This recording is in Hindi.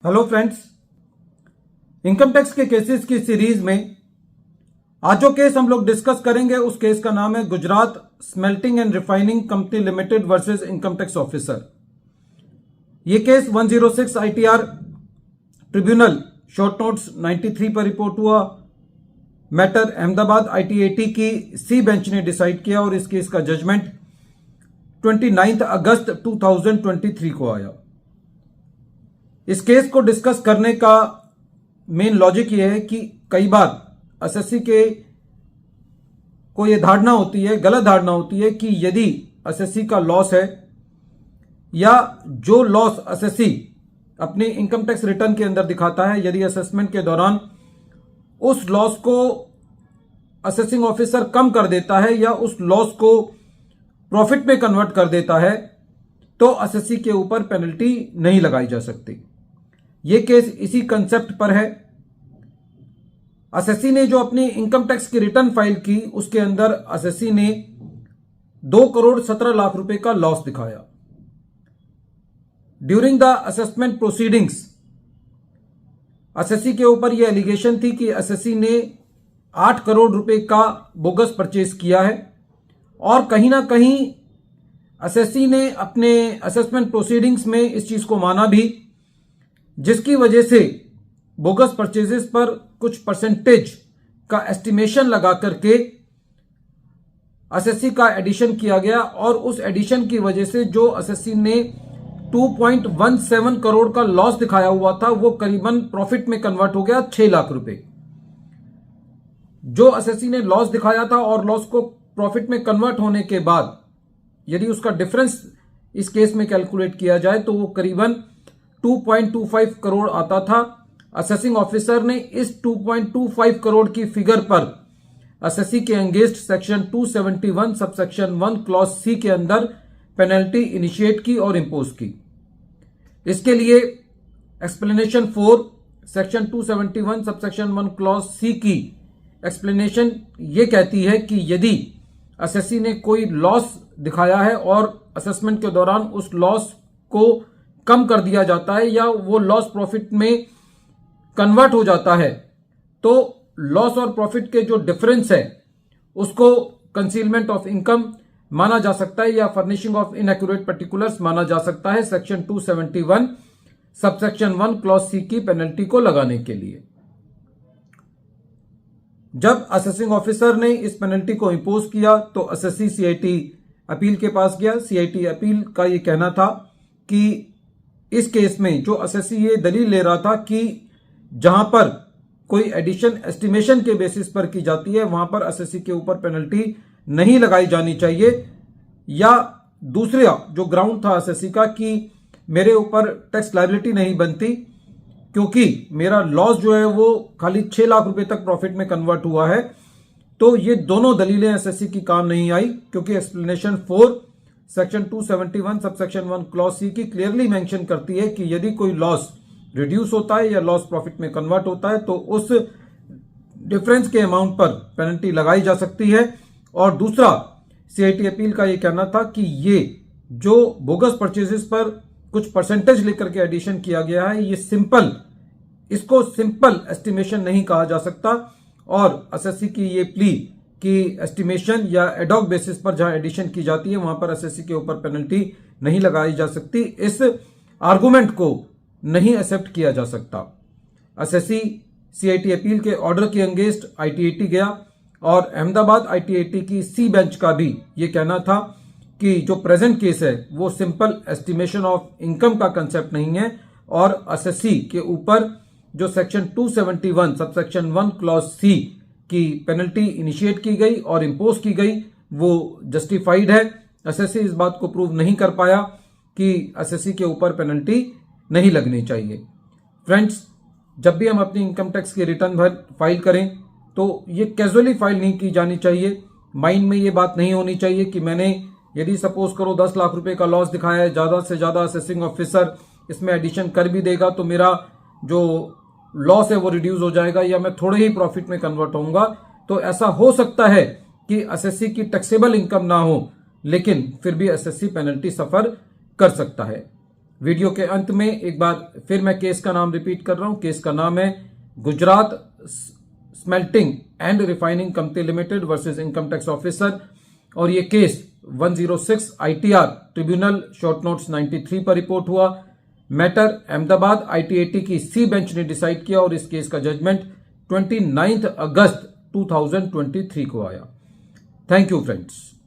हेलो फ्रेंड्स, इनकम टैक्स के केसेस की सीरीज में आज जो केस हम लोग डिस्कस करेंगे उस केस का नाम है Gujarat smelting and refining company limited versus income tax officer. ये case 106 ITR tribunal short notes 93 पर रिपोर्ट हुआ। मैटर अहमदाबाद आईटीएटी की सी बेंच ने डिसाइड किया और इस केस का जजमेंट 29 अगस्त 2023 को आया। इस केस को डिस्कस करने का मेन लॉजिक यह है कि कई बार एसएससी के को यह धारणा होती है, गलत धारणा होती है कि यदि एसएससी का लॉस है या जो लॉस एसएससी अपने इनकम टैक्स रिटर्न के अंदर दिखाता है, यदि असेसमेंट के दौरान उस लॉस को असेसिंग ऑफिसर कम कर देता है या उस लॉस को प्रॉफिट में कन्वर्ट कर देता है तो एसएससी के ऊपर पेनल्टी नहीं लगाई जा सकती। यह केस इसी कंसेप्ट पर है। एसएससी ने जो अपनी इनकम टैक्स की रिटर्न फाइल की उसके अंदर एसएससी ने 2,17,00,000 रुपए का लॉस दिखाया। During the assessment proceedings SSC के ऊपर यह एलिगेशन थी कि एसएससी ने 8 करोड़ रुपए का बोगस परचेज किया है और कहीं ना कहीं एसएससी ने अपने असेसमेंट प्रोसीडिंग्स में इस चीज को माना भी, जिसकी वजह से बोगस परचेजेस पर कुछ परसेंटेज का एस्टिमेशन लगा करके एसएससी का एडिशन किया गया और उस एडिशन की वजह से जो एसएससी ने 2.17 करोड़ का लॉस दिखाया हुआ था वो करीबन प्रॉफिट में कन्वर्ट हो गया 6 लाख रुपए। जो एसएससी ने लॉस दिखाया था और लॉस को प्रॉफिट में कन्वर्ट होने के बाद यदि उसका डिफरेंस इस केस में कैलकुलेट किया जाए तो वो करीबन 2.25 करोड़ आता था। असेसिंग ऑफिसर ने इस 2.25 करोड़ की फिगर पर एसएससी के against section 271 subsection 1 clause C के अंदर पेनल्टी इनिशिएट की और इंपोज की। इसके लिए explanation 4 section 271 subsection 1 clause C की एक्सप्लेनेशन ये कहती है कि यदि एसएससी ने कोई लॉस दिखाया है और असेसमेंट के दौरान उस लॉस को कम कर दिया जाता है या वो लॉस प्रॉफिट में कन्वर्ट हो जाता है तो लॉस और प्रॉफिट के जो डिफरेंस है उसको कंसीलमेंट ऑफ इनकम माना जा सकता है या फर्निशिंग ऑफ इनएक्यूरेट पर्टिकुलर्स माना जा सकता है सेक्शन 271 सबसेक्शन 1 क्लॉज सी की पेनल्टी को लगाने के लिए। जब असेसिंग ऑफिसर ने इस पेनल्टी को इंपोज किया तो एसएससी सीआईटी अपील के पास गया। सीआईटी अपील का यह कहना था कि इस केस में जो एसएससी ये दलील ले रहा था कि जहां पर कोई एडिशन एस्टिमेशन के बेसिस पर की जाती है वहां पर एसएससी के ऊपर पेनल्टी नहीं लगाई जानी चाहिए, या दूसरा जो ग्राउंड था एसएससी का कि मेरे ऊपर टैक्स लायबिलिटी नहीं बनती क्योंकि मेरा लॉस जो है वो खाली 6 लाख रुपए तक प्रॉफिट में कन्वर्ट हुआ है। तो ये दोनों दलीलें एसएससी की काम नहीं आई क्योंकि explanation 4 section 271 subsection 1 clause C की क्लियरली मेंशन करती है कि यदि कोई लॉस रिड्यूस होता है या लॉस प्रॉफिट में कन्वर्ट होता है तो उस डिफरेंस के अमाउंट पर पेनल्टी लगाई जा सकती है। और दूसरा सीआईटी अपील का यह कहना था कि ये जो बोगस परचेजेस पर कुछ परसेंटेज लेकर के एडिशन किया गया है ये इसको सिंपल एस्टिमेशन नहीं कहा जा सकता और एसएससी की ये प्ली कि एस्टिमेशन या एडॉक बेसिस पर जहां एडिशन की जाती है वहां पर एसएससी के ऊपर पेनल्टी नहीं लगाई जा सकती, इस आर्गुमेंट को नहीं एक्सेप्ट किया जा सकता। एसएससी सीआईटी अपील के ऑर्डर के अगेंस्ट आईटीएटी गया और अहमदाबाद आईटीएटी की सी बेंच का भी ये कहना था कि जो प्रेजेंट केस है वो सिंपल एस्टिमेशन ऑफ इनकम का कंसेप्ट नहीं है और एसएससी के ऊपर जो सेक्शन 271 सबसेक्शन 1 क्लॉज सी की पेनल्टी इनिशिएट की गई और इंपोज की गई वो जस्टिफाइड है। एसएससी इस बात को प्रूव नहीं कर पाया कि एसएससी के ऊपर पेनल्टी नहीं लगनी चाहिए। फ्रेंड्स, जब भी हम अपनी इनकम टैक्स की रिटर्न फाइल करें तो ये कैजुअली फाइल नहीं की जानी चाहिए। माइंड में ये बात नहीं होनी चाहिए कि मैंने यदि सपोज करो 10 लाख रुपए का लॉस दिखाया है, ज्यादा से ज्यादा असेसिंग ऑफिसर इसमें एडिशन कर भी देगा तो मेरा जो लॉस है वो रिड्यूस हो जाएगा या मैं थोड़े ही प्रॉफिट में कन्वर्ट होऊंगा। तो ऐसा हो सकता है कि एसएससी की टैक्सेबल इनकम ना हो लेकिन फिर भी एसएससी पेनल्टी सफर कर सकता है। वीडियो के अंत में एक बार फिर मैं केस का नाम रिपीट कर रहा हूं। केस का नाम है Gujarat smelting and refining company limited versus income tax officer, और ये case 106 ITR tribunal short notes 93 पर रिपोर्ट हुआ। मैटर अहमदाबाद ITAT की सी बेंच ने डिसाइड किया और इस केस का जजमेंट 29 अगस्त 2023 को आया। Thank you friends.